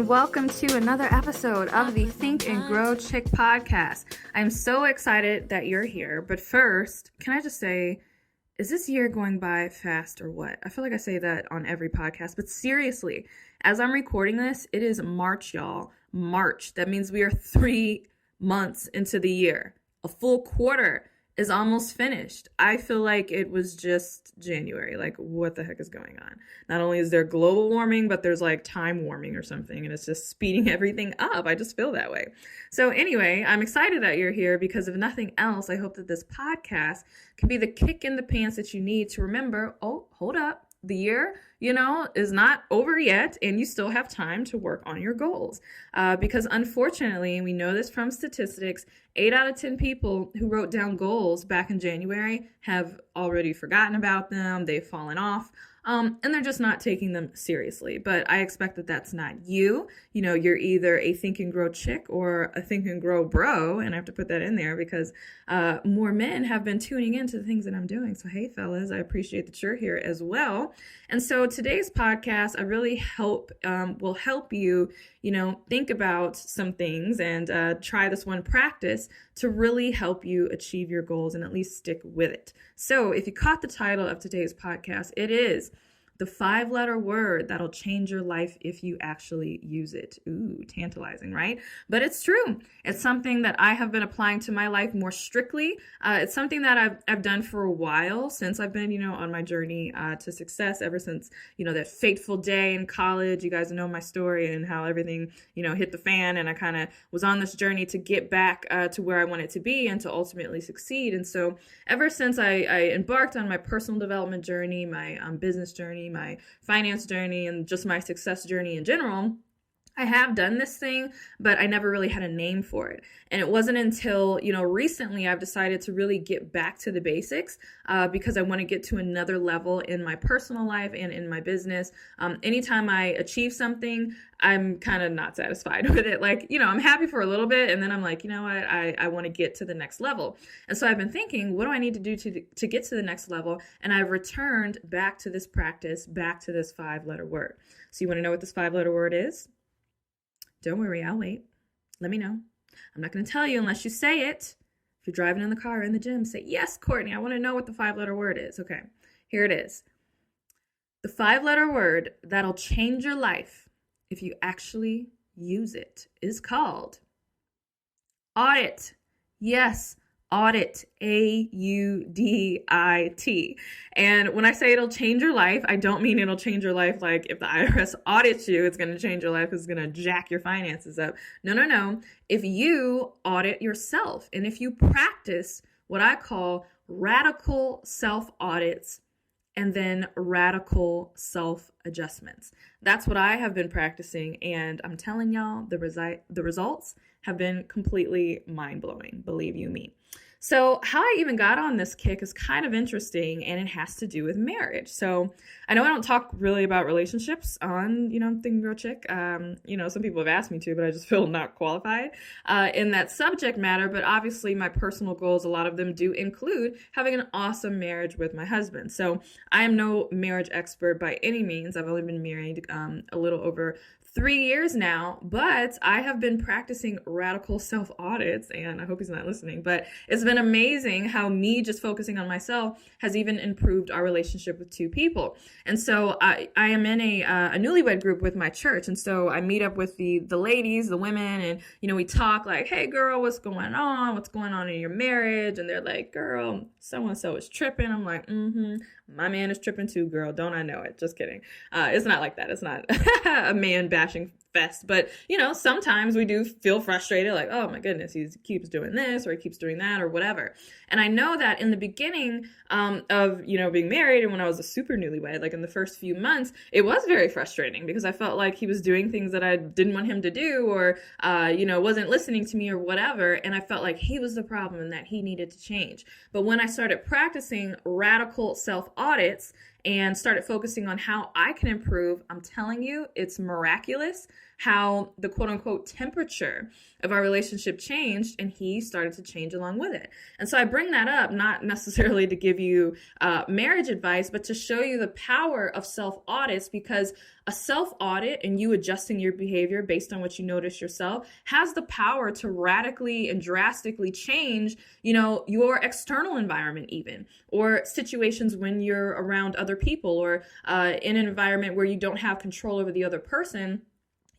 and welcome to another episode of the Think and Grow Chick podcast. I'm so excited that you're here, but first, can I just say, is this year going by fast or what? I feel like I say that on every podcast, but seriously, as I'm recording this, it is March, y'all. March. That means we are 3 months into the year. A full quarter is almost finished. I feel like it was just January. Like, what the heck is going on? Not only is there global warming, but there's like time warming or something, and it's just speeding everything up. I just feel that way. So anyway, I'm excited that you're here because if nothing else, I hope that this podcast can be the kick in the pants that you need to remember, oh, hold up. The year, is not over yet, and you still have time to work on your goals. Because unfortunately, we know this from statistics, 8 out of 10 people who wrote down goals back in January have already forgotten about them. They've fallen off. And they're just not taking them seriously. But I expect that that's not you. You're either a Think and Grow chick or a Think and Grow bro. And I have to put that in there because more men have been tuning into the things that I'm doing. So, hey, fellas, I appreciate that you're here as well. And so today's podcast, I really will help you, think about some things and try this one practice to really help you achieve your goals and at least stick with it. So if you caught the title of today's podcast, it is the 5-letter word that'll change your life if you actually use it. Ooh, tantalizing, right? But it's true. It's something that I have been applying to my life more strictly. It's something that I've done for a while since I've been, on my journey to success ever since, that fateful day in college. You guys know my story and how everything, hit the fan. And I kind of was on this journey to get back to where I wanted to be and to ultimately succeed. And so ever since I embarked on my personal development journey, my business journey, my finance journey, and just my success journey in general, I have done this thing, but I never really had a name for it. And it wasn't until, recently I've decided to really get back to the basics because I want to get to another level in my personal life and in my business. Anytime I achieve something, I'm kind of not satisfied with it. Like, I'm happy for a little bit and then I'm like, you know what, I want to get to the next level. And so I've been thinking, what do I need to do to get to the next level? And I've returned back to this practice, back to this 5-letter word. So you want to know what this 5-letter word is? Don't worry, I'll wait. Let me know. I'm not going to tell you unless you say it. If you're driving in the car or in the gym, say, yes, Courtney, I want to know what the 5-letter word is. Okay, here it is. The 5-letter word that'll change your life if you actually use it is called audit. Yes, audit, AUDIT. And when I say it'll change your life, I don't mean it'll change your life like if the IRS audits you, it's going to change your life, it's going to jack your finances up. No. If you audit yourself and if you practice what I call radical self-audits and then radical self-adjustments. That's what I have been practicing, and I'm telling y'all, the results have been completely mind-blowing, believe you me. So how I even got on this kick is kind of interesting, and it has to do with marriage. So I know I don't talk really about relationships on, Think and Grow Chick. Some people have asked me to, but I just feel not qualified in that subject matter. But obviously my personal goals, a lot of them do include having an awesome marriage with my husband. So I am no marriage expert by any means. I've only been married a little over 3 years now, but I have been practicing radical self-audits, and I hope he's not listening, but it's been amazing how me just focusing on myself has even improved our relationship with 2 people. And so I am in a newlywed group with my church, and so I meet up with the ladies, the women, and we talk like, hey girl, what's going on? What's going on in your marriage? And they're like, girl, so-and-so is tripping. I'm like, my man is tripping too, girl. Don't I know it? Just kidding. It's not like that. It's not a man bashing fest, but sometimes we do feel frustrated, like, oh my goodness, he keeps doing this or he keeps doing that or whatever. And I know that in the beginning of being married and when I was a super newlywed, like in the first few months, it was very frustrating because I felt like he was doing things that I didn't want him to do or wasn't listening to me or whatever, and I felt like he was the problem and that he needed to change. But when I started practicing radical self-audits and started focusing on how I can improve, I'm telling you, it's miraculous how the quote unquote temperature of our relationship changed, and he started to change along with it. And so I bring that up not necessarily to give you marriage advice, but to show you the power of self-audits, because a self-audit and you adjusting your behavior based on what you notice yourself has the power to radically and drastically change, your external environment even, or situations when you're around other people, or in an environment where you don't have control over the other person.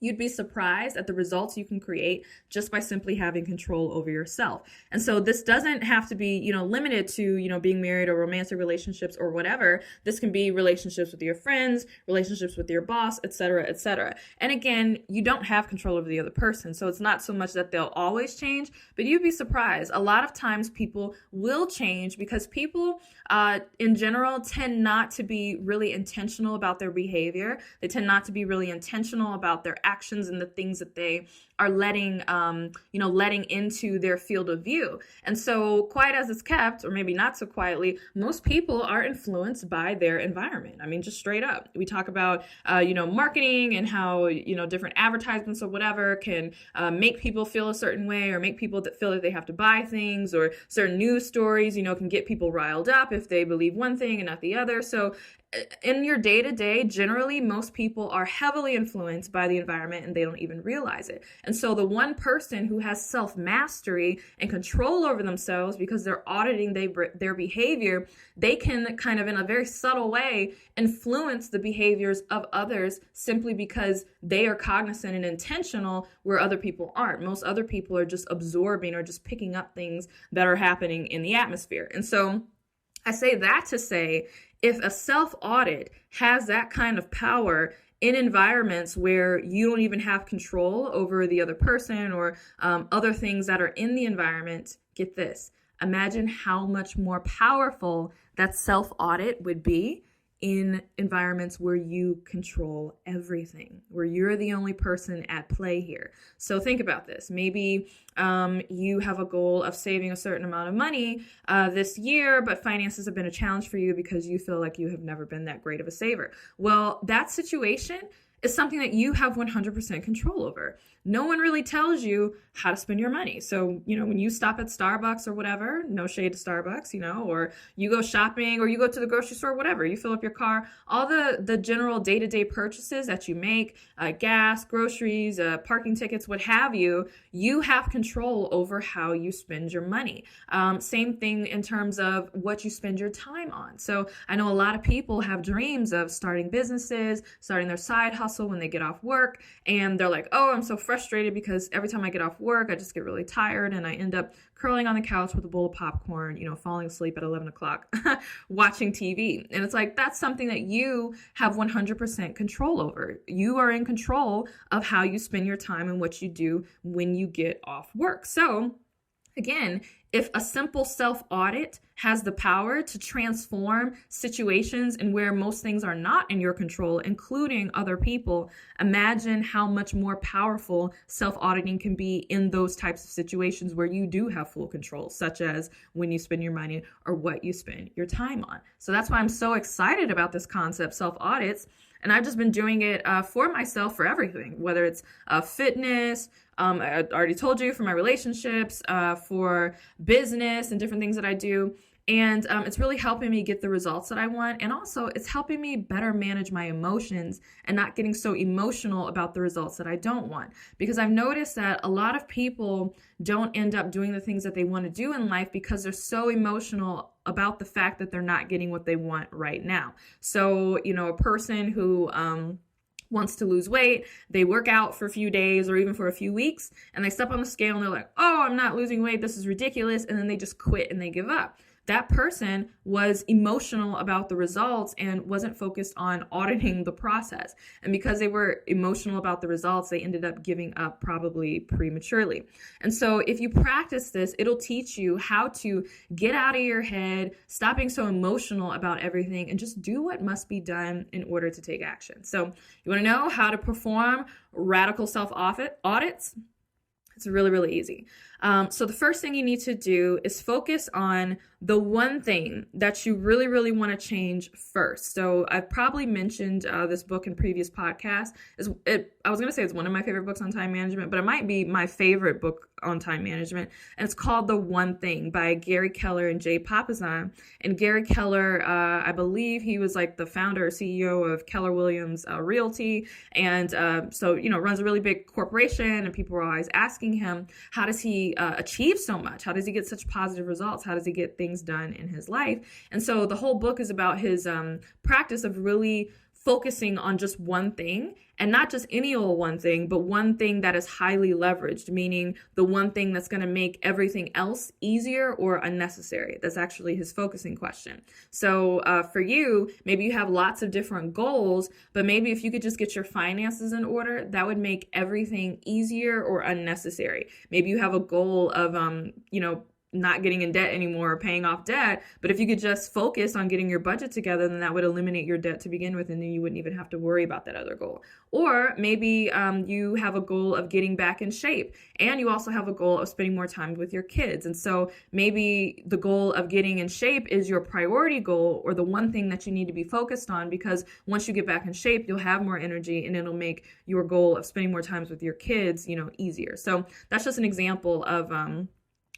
You'd be surprised at the results you can create just by simply having control over yourself. And so this doesn't have to be, limited to, being married or romantic relationships or whatever. This can be relationships with your friends, relationships with your boss, et cetera, et cetera. And again, you don't have control over the other person. So it's not so much that they'll always change, but you'd be surprised. A lot of times people will change because people in general tend not to be really intentional about their behavior. They tend not to be really intentional about their actions and the things that they are letting into their field of view. And so quiet as it's kept, or maybe not so quietly, most people are influenced by their environment. I mean, just straight up. We talk about, marketing and how, different advertisements or whatever can make people feel a certain way, or make people that feel that they have to buy things, or certain news stories, can get people riled up if they believe one thing and not the other. So in your day-to-day, generally, most people are heavily influenced by the environment and they don't even realize it. And so the one person who has self-mastery and control over themselves because they're auditing their behavior, they can kind of in a very subtle way influence the behaviors of others simply because they are cognizant and intentional where other people aren't. Most other people are just absorbing or just picking up things that are happening in the atmosphere. And so I say that to say, if a self-audit has that kind of power in environments where you don't even have control over the other person or other things that are in the environment, get this. Imagine how much more powerful that self-audit would be in environments where you control everything, where you're the only person at play here. So think about this. Maybe you have a goal of saving a certain amount of money this year, but finances have been a challenge for you because you feel like you have never been that great of a saver. Well, that situation is something that you have 100% control over. No one really tells you how to spend your money. So, when you stop at Starbucks or whatever, no shade to Starbucks, or you go shopping or you go to the grocery store, whatever, you fill up your car, all the general day-to-day purchases that you make, gas, groceries, parking tickets, what have you, you have control over how you spend your money. Same thing in terms of what you spend your time on. So I know a lot of people have dreams of starting businesses, starting their side hustle when they get off work, and they're like, oh, I'm so frustrated because every time I get off work, I just get really tired and I end up curling on the couch with a bowl of popcorn, falling asleep at 11 o'clock, watching TV. And it's like, that's something that you have 100% control over. You are in control of how you spend your time and what you do when you get off work. So again, if a simple self-audit has the power to transform situations and where most things are not in your control, including other people, imagine how much more powerful self-auditing can be in those types of situations where you do have full control, such as when you spend your money or what you spend your time on. So that's why I'm so excited about this concept, self-audits. And I've just been doing it for myself for everything, whether it's fitness, I already told you, for my relationships, for business and different things that I do. And it's really helping me get the results that I want. And also it's helping me better manage my emotions and not getting so emotional about the results that I don't want. Because I've noticed that a lot of people don't end up doing the things that they want to do in life because they're so emotional about the fact that they're not getting what they want right now. So, a person who wants to lose weight, they work out for a few days or even for a few weeks, and they step on the scale and they're like, oh, I'm not losing weight, this is ridiculous. And then they just quit and they give up. That person was emotional about the results and wasn't focused on auditing the process. And because they were emotional about the results, they ended up giving up probably prematurely. And so if you practice this, it'll teach you how to get out of your head, stop being so emotional about everything, and just do what must be done in order to take action. So you want to know how to perform radical self-audits? It's really, really easy. So the first thing you need to do is focus on the one thing that you really, really want to change first. So I've probably mentioned this book in previous podcasts. I was going to say it's one of my favorite books on time management, but it might be my favorite book on time management. And it's called The One Thing by Gary Keller and Jay Papasan. And Gary Keller, I believe he was like the founder or CEO of Keller Williams Realty. And so, runs a really big corporation, and people are always asking him, how does he achieve so much? How does he get such positive results? How does he get things done in his life? And so the whole book is about his practice of really focusing on just one thing, and not just any old one thing, but one thing that is highly leveraged, meaning the one thing that's going to make everything else easier or unnecessary. That's actually his focusing question. So for you, maybe you have lots of different goals, but maybe if you could just get your finances in order, that would make everything easier or unnecessary. Maybe you have a goal of, not getting in debt anymore or paying off debt. But if you could just focus on getting your budget together, then that would eliminate your debt to begin with, and then you wouldn't even have to worry about that other goal. Or maybe you have a goal of getting back in shape, and you also have a goal of spending more time with your kids. And so maybe the goal of getting in shape is your priority goal, or the one thing that you need to be focused on, because once you get back in shape, you'll have more energy, and it'll make your goal of spending more time with your kids, easier. So that's just an example of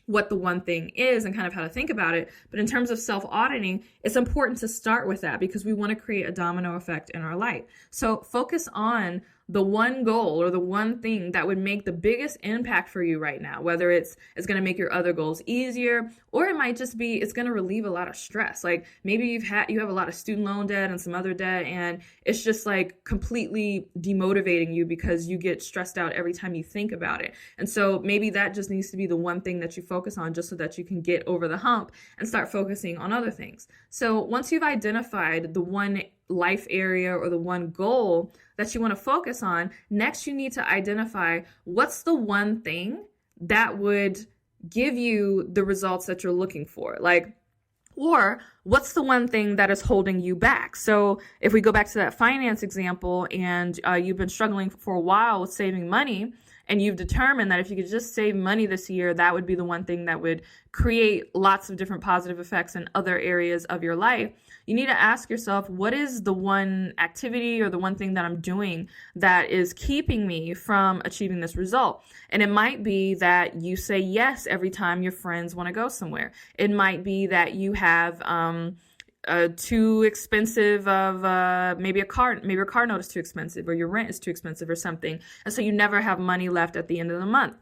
what the one thing is and kind of how to think about it. But in terms of self-auditing, it's important to start with that because we want to create a domino effect in our life. So focus on the one goal or the one thing that would make the biggest impact for you right now, whether it's going to make your other goals easier, or it might just be it's going to relieve a lot of stress. Like maybe you have a lot of student loan debt and some other debt, and it's just like completely demotivating you because you get stressed out every time you think about it. And so maybe that just needs to be the one thing that you focus on, just so that you can get over the hump and start focusing on other things. So once you've identified the one life area or the one goal that you want to focus on, next you need to identify what's the one thing that would give you the results that you're looking for. Or what's the one thing that is holding you back? So if we go back to that finance example, and you've been struggling for a while with saving money, and you've determined that if you could just save money this year, that would be the one thing that would create lots of different positive effects in other areas of your life, you need to ask yourself, what is the one activity or the one thing that I'm doing that is keeping me from achieving this result? And it might be that you say yes every time your friends want to go somewhere. It might be that you have too expensive of maybe a car note is too expensive, or your rent is too expensive or something, and so you never have money left at the end of the month.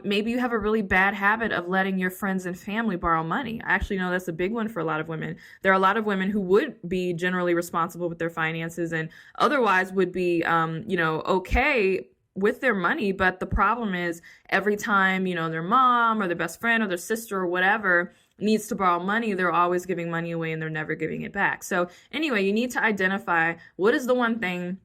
Maybe you have a really bad habit of letting your friends and family borrow money. I actually know that's a big one for a lot of women. There are a lot of women who would be generally responsible with their finances and otherwise would be okay with their money, but the problem is every time their mom or their best friend or their sister or whatever needs to borrow money, they're always giving money away and they're never giving it back. So anyway, you need to identify what is the one thing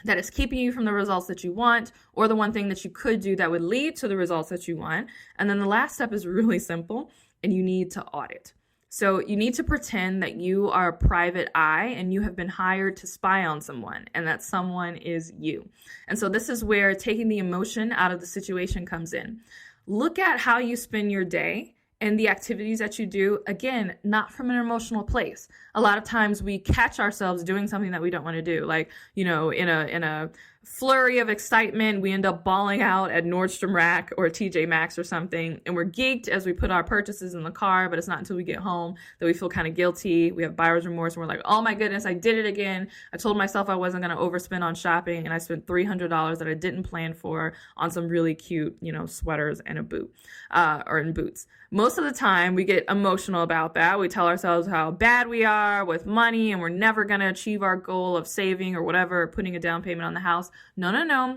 that is keeping you from the results that you want, or the one thing that you could do that would lead to the results that you want. And then the last step is really simple, and you need to audit. So you need to pretend that you are a private eye and you have been hired to spy on someone, and that someone is you. And so this is where taking the emotion out of the situation comes in. Look at how you spend your day and the activities that you do, again, not from an emotional place. A lot of times we catch ourselves doing something that we don't want to do. Like, in a flurry of excitement, we end up bawling out at Nordstrom Rack or TJ Maxx or something, and we're geeked as we put our purchases in the car, but it's not until we get home that we feel kind of guilty. We have buyer's remorse, and we're like, oh my goodness, I did it again. I told myself I wasn't going to overspend on shopping, and I spent $300 that I didn't plan for on some really cute, sweaters and a boot, or in boots. Most of the time, we get emotional about that. We tell ourselves how bad we are with money, and we're never going to achieve our goal of saving or whatever, or putting a down payment on the house. No.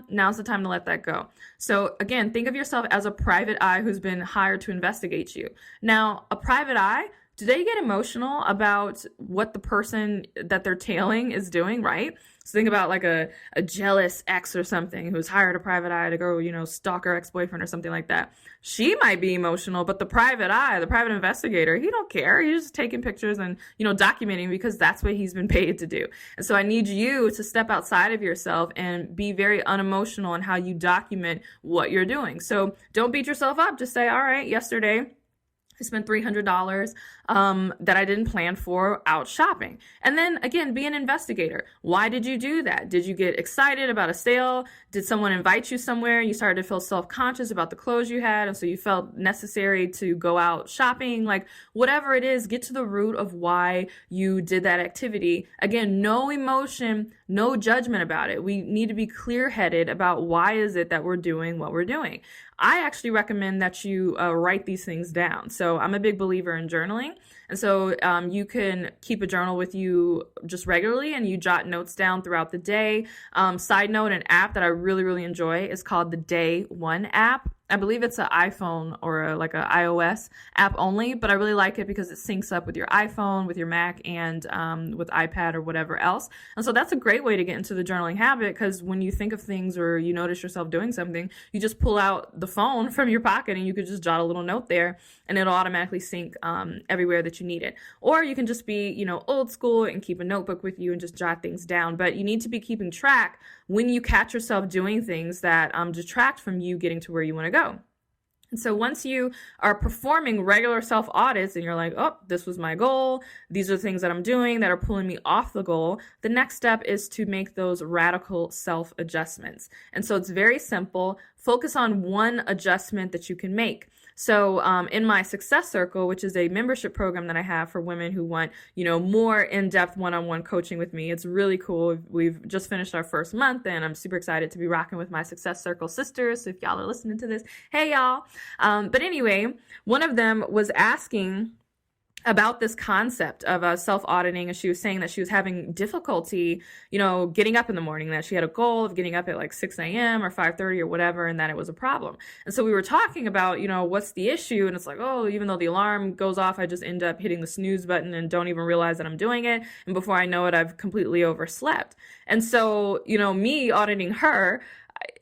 Now's the time to let that go. So again, think of yourself as a private eye who's been hired to investigate you. Now, a private eye, do they get emotional about what the person that they're tailing is doing, right? So think about like a jealous ex or something who's hired a private eye to go, stalk her ex-boyfriend or something like that. She might be emotional, but the private eye, the private investigator, he don't care. He's just taking pictures and, documenting because that's what he's been paid to do. And so I need you to step outside of yourself and be very unemotional in how you document what you're doing. So don't beat yourself up. Just say, all right, yesterday I spent $300 that I didn't plan for out shopping. And then again, be an investigator. Why did you do that? Did you get excited about a sale? Did someone invite you somewhere? You started to feel self-conscious about the clothes you had, and so you felt necessary to go out shopping? Like, whatever it is, get to the root of why you did that activity. Again, no emotion, no judgment about it. We need to be clear-headed about why is it that we're doing what we're doing. I actually recommend that you write these things down. So I'm a big believer in journaling. And so you can keep a journal with you just regularly, and you jot notes down throughout the day. Side note, an app that I really, really enjoy is called the Day One app. I believe it's an iPhone or like an iOS app only, but I really like it because it syncs up with your iPhone, with your Mac, and with iPad or whatever else. And so that's a great way to get into the journaling habit, because when you think of things or you notice yourself doing something, you just pull out the phone from your pocket and you could just jot a little note there, and it'll automatically sync everywhere that you need it. Or you can just be, old school and keep a notebook with you and just jot things down. But you need to be keeping track when you catch yourself doing things that detract from you getting to where you want to go. And so once you are performing regular self-audits and you're like, oh, this was my goal, these are the things that I'm doing that are pulling me off the goal, the next step is to make those radical self-adjustments. And so it's very simple. Focus on one adjustment that you can make. So in my Success Circle, which is a membership program that I have for women who want, more in-depth one-on-one coaching with me, it's really cool. We've just finished our first month, and I'm super excited to be rocking with my Success Circle sisters. So if y'all are listening to this, hey y'all. But anyway, one of them was asking about this concept of self-auditing, and she was saying that she was having difficulty, getting up in the morning, that she had a goal of getting up at like 6 a.m. or 5:30 or whatever, and that it was a problem. And so we were talking about, what's the issue? And it's like, oh, even though the alarm goes off, I just end up hitting the snooze button and don't even realize that I'm doing it. And before I know it, I've completely overslept. And so, me auditing her,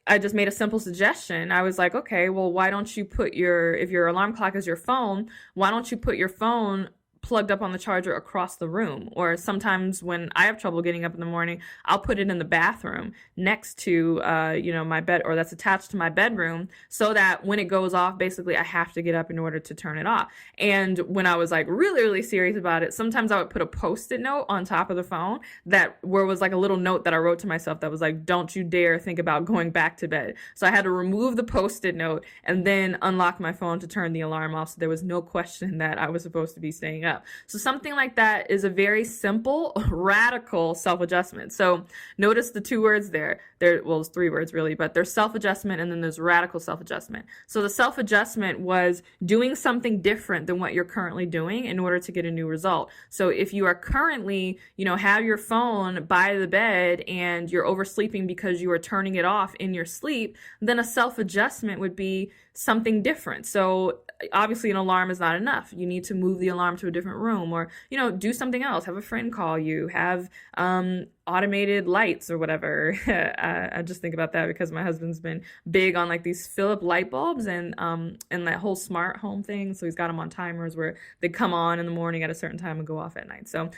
I just made a simple suggestion. I was like, okay, well, why don't you put if your alarm clock is your phone, why don't you put your phone plugged up on the charger across the room? Or sometimes when I have trouble getting up in the morning, I'll put it in the bathroom next to, my bed, or that's attached to my bedroom, so that when it goes off, basically I have to get up in order to turn it off. And when I was like really, really serious about it, sometimes I would put a Post-it note on top of the phone where it was like a little note that I wrote to myself that was like, don't you dare think about going back to bed. So I had to remove the Post-it note and then unlock my phone to turn the alarm off. So there was no question that I was supposed to be staying up. So something like that is a very simple, radical self-adjustment. So notice the two words there. Well, it's three words really, but there's self-adjustment and then there's radical self-adjustment. So the self-adjustment was doing something different than what you're currently doing in order to get a new result. So if you are currently, have your phone by the bed and you're oversleeping because you are turning it off in your sleep, then a self-adjustment would be something different. So obviously an alarm is not enough. You need to move the alarm to a different room, or, do something else. Have a friend call you, have automated lights or whatever. I just think about that because my husband's been big on like these Philips light bulbs and that whole smart home thing. So he's got them on timers where they come on in the morning at a certain time and go off at night. So,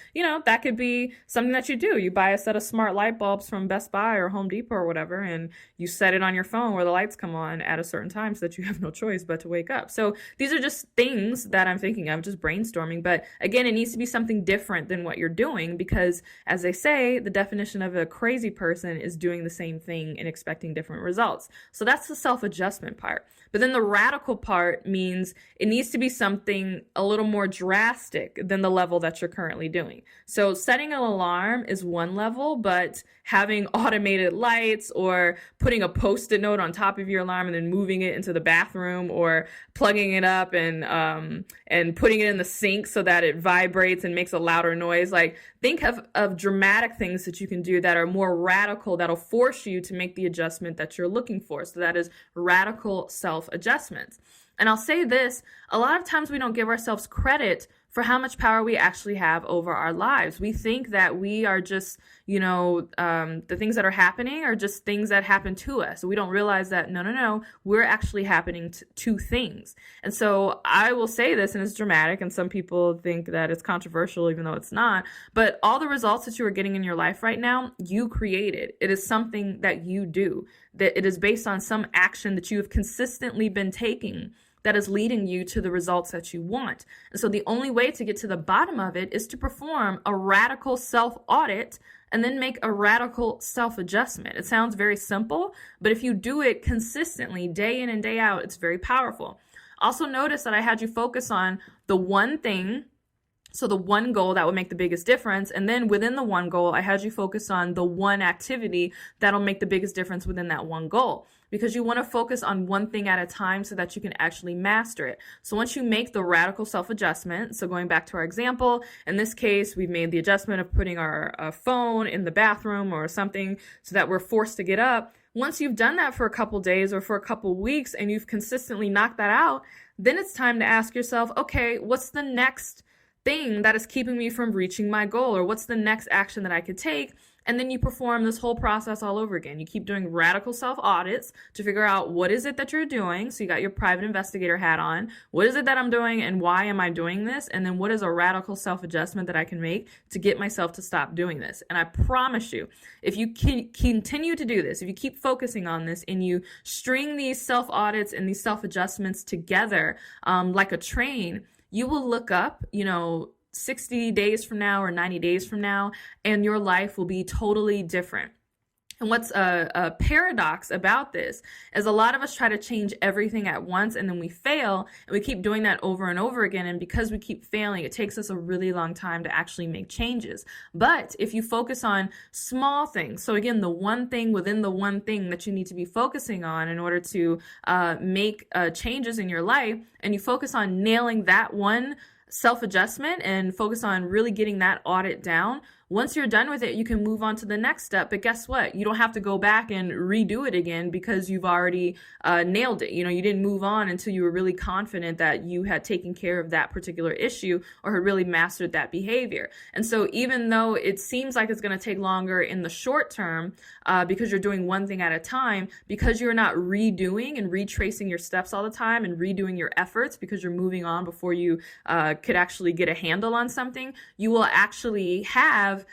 that could be something that you do. You buy a set of smart light bulbs from Best Buy or Home Depot or whatever, and you set it on your phone where the lights come on at a certain time so that you have no choice but to wake up. So these are just things that I'm thinking of, just brainstorming. But again, it needs to be something different than what you're doing, because as they say, the definition of a crazy person is doing the same thing and expecting different results. So that's the self-adjustment part. But then the radical part means it needs to be something a little more drastic than the level that you're currently doing. So setting an alarm is one level, but having automated lights or putting a Post-it note on top of your alarm and then moving it into the bathroom, or plugging it up and putting it in the sink so that it vibrates and makes a louder noise. Like, think of dramatic things that you can do that are more radical, that'll force you to make the adjustment that you're looking for. So that is radical self-adjustments. And I'll say this, a lot of times we don't give ourselves credit for how much power we actually have over our lives. We think that we are just, the things that are happening are just things that happen to us. We don't realize that, no, we're actually happening to things. And so I will say this, and it's dramatic, and some people think that it's controversial, even though it's not, but all the results that you are getting in your life right now, you created. It is something that you do, that it is based on some action that you have consistently been taking that is leading you to the results that you want. And so the only way to get to the bottom of it is to perform a radical self-audit and then make a radical self-adjustment. It sounds very simple, but if you do it consistently, day in and day out, it's very powerful. Also notice that I had you focus on the one thing, so the one goal that would make the biggest difference. And then within the one goal, I had you focus on the one activity that'll make the biggest difference within that one goal. Because you want to focus on one thing at a time so that you can actually master it. So once you make the radical self-adjustment, so going back to our example, in this case, we've made the adjustment of putting our phone in the bathroom or something so that we're forced to get up. Once you've done that for a couple days or for a couple weeks and you've consistently knocked that out, then it's time to ask yourself, okay, what's the next thing that is keeping me from reaching my goal, or what's the next action that I could take? And then you perform this whole process all over again. You keep doing radical self-audits to figure out what is it that you're doing. So you got your private investigator hat on. What is it that I'm doing and why am I doing this? And then what is a radical self-adjustment that I can make to get myself to stop doing this? And I promise you, if you continue to do this, if you keep focusing on this and you string these self-audits and these self-adjustments together like a train, you will look up, 60 days from now or 90 days from now, and your life will be totally different. And what's a paradox about this is a lot of us try to change everything at once and then we fail, and we keep doing that over and over again. And because we keep failing, it takes us a really long time to actually make changes. But if you focus on small things, so again, the one thing within the one thing that you need to be focusing on in order to make changes in your life, and you focus on nailing that one self-adjustment and focus on really getting that audit down, once you're done with it, you can move on to the next step. But guess what? You don't have to go back and redo it again because you've already nailed it. You didn't move on until you were really confident that you had taken care of that particular issue or had really mastered that behavior. And so even though it seems like it's going to take longer in the short term because you're doing one thing at a time, because you're not redoing and retracing your steps all the time and redoing your efforts because you're moving on before you could actually get a handle on something, you will actually have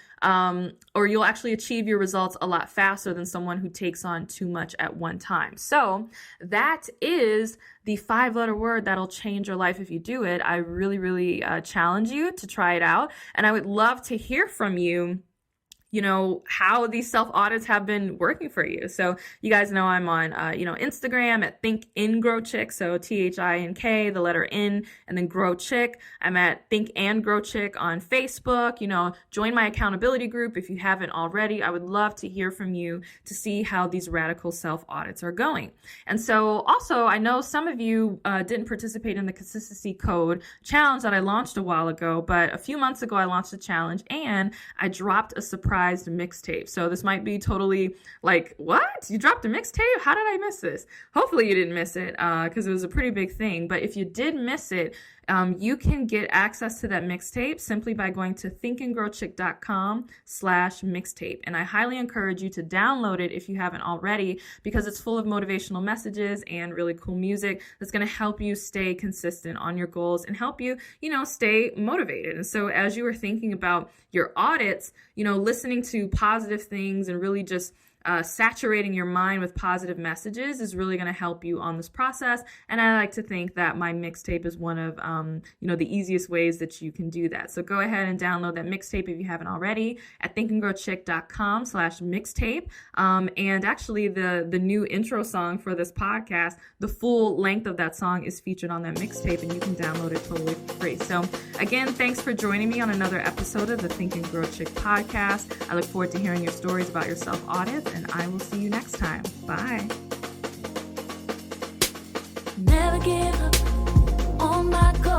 or you'll actually achieve your results a lot faster than someone who takes on too much at one time. So that is the 5-letter word that'll change your life if you do it. I really, really challenge you to try it out. And I would love to hear from you, how these self-audits have been working for you. So you guys know I'm on, Instagram at Think and Grow Chick. So THINK, the letter N, and then Grow Chick. I'm at Think and Grow Chick on Facebook. Join my accountability group if you haven't already. I would love to hear from you to see how these radical self-audits are going. And so also, I know some of you didn't participate in the Consistency Code challenge that I launched a while ago, but a few months ago I launched a challenge and I dropped a surprise mixtape. So this might be totally like, what? You dropped a mixtape? How did I miss this? Hopefully you didn't miss it because it was a pretty big thing. But if you did miss it, you can get access to that mixtape simply by going to thinkandgrowchick.com/mixtape. And I highly encourage you to download it if you haven't already, because it's full of motivational messages and really cool music that's going to help you stay consistent on your goals and help you, stay motivated. And so as you are thinking about your audits, listening to positive things and really just saturating your mind with positive messages is really going to help you on this process. And I like to think that my mixtape is one of, the easiest ways that you can do that. So go ahead and download that mixtape if you haven't already at thinkandgrowchick.com/mixtape. And actually the new intro song for this podcast, the full length of that song is featured on that mixtape and you can download it totally free. So again, thanks for joining me on another episode of the Think and Grow Chick podcast. I look forward to hearing your stories about your self-audits, and I will see you next time. Bye. Never give up on my goal.